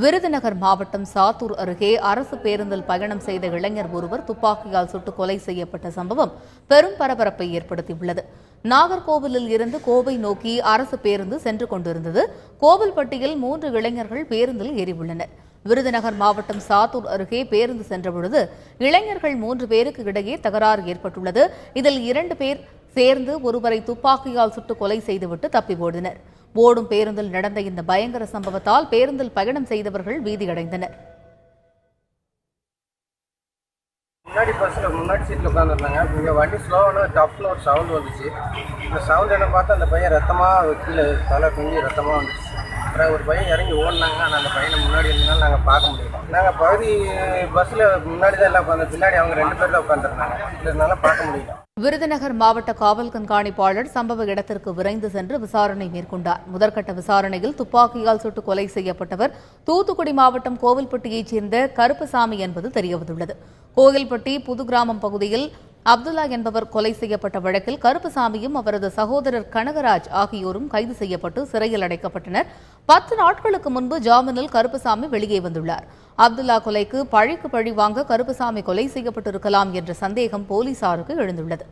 விருதுநகர் மாவட்டம் சாத்தூர் அருகே அரசு பேருந்தில் பயணம் செய்த இளைஞர் ஒருவர் துப்பாக்கியால் சுட்டு கொலை செய்யப்பட்ட சம்பவம் பெரும் பரபரப்பை ஏற்படுத்தியுள்ளது. நாகர்கோவிலில் இருந்து கோவை நோக்கி அரசு பேருந்து சென்று கொண்டிருந்தது. கோவில்பட்டியில் 3 இளைஞர்கள் பேருந்தில் ஏறியுள்ளனர். விருதுநகர் மாவட்டம் சாத்தூர் அருகே பேருந்து சென்றபொழுது இளைஞர்கள் 3 பேருக்கு இடையே தகராறு ஏற்பட்டுள்ளது. இதில் 2 பேர் சேர்ந்து ஒருவரை துப்பாக்கியால் சுட்டு கொலை செய்துவிட்டு தப்பி ஓடினர். ஓடும் பேருந்தில் நடந்த இந்த பயங்கர சம்பவத்தால் பேருந்தில் பயணம் செய்தவர்கள் பீதியடைந்தனர். முன்னாடி பஸ்ஸில் முன்னாடி சீட்டில் உட்காந்துருந்தாங்க. இங்கே வண்டி ஸ்லோவான டஃப்னு ஒரு சவுண்ட் வந்துச்சு. இந்த சவுண்ட் என்ன பார்த்தா அந்த பையன் ரத்தமாக கீழே தலை குஞ்சு ரத்தமாக வந்துச்சு. அப்புறம் ஒரு பையன் இறங்கி ஓடினாங்க. ஆனால் அந்த பையனை முன்னாடி இருந்தனால நாங்கள் பார்க்க முடியல. நாங்கள் பகுதி பஸ்ஸில் முன்னாடி தான் எல்லாம் உட்காந்து, பின்னாடி அவங்க 2 பேர் தான் உட்காந்துருந்தாங்க. இதனால பார்க்க முடியல. விருதுநகர் மாவட்ட காவல் கண்காணிப்பாளர் சம்பவ இடத்திற்கு விரைந்து சென்று விசாரணை மேற்கொண்டார். முதற்கட்ட விசாரணையில் துப்பாக்கியால் சுட்டு கொலை செய்யப்பட்டவர் தூத்துக்குடி மாவட்டம் கோவில்பட்டியைச் சேர்ந்த கருப்புசாமி என்பது தெரியவந்துள்ளது. கோவில்பட்டி புது கிராமம் பகுதியில் அப்துல்லா என்பவர் கொலை செய்யப்பட்ட வழக்கில் கருப்புசாமியும் அவரது சகோதரர் கனகராஜ் ஆகியோரும் கைது செய்யப்பட்டு சிறையில் அடைக்கப்பட்டனர். 10 நாட்களுக்கு முன்பு ஜாமீனில் கருப்புசாமி வெளியே வந்துள்ளார். அப்துல்லா கொலைக்கு பழிக்கு பழி வாங்க கருப்புசாமி கொலை செய்யப்பட்டிருக்கலாம் என்ற சந்தேகம் போலீசாருக்கு எழுந்துள்ளது.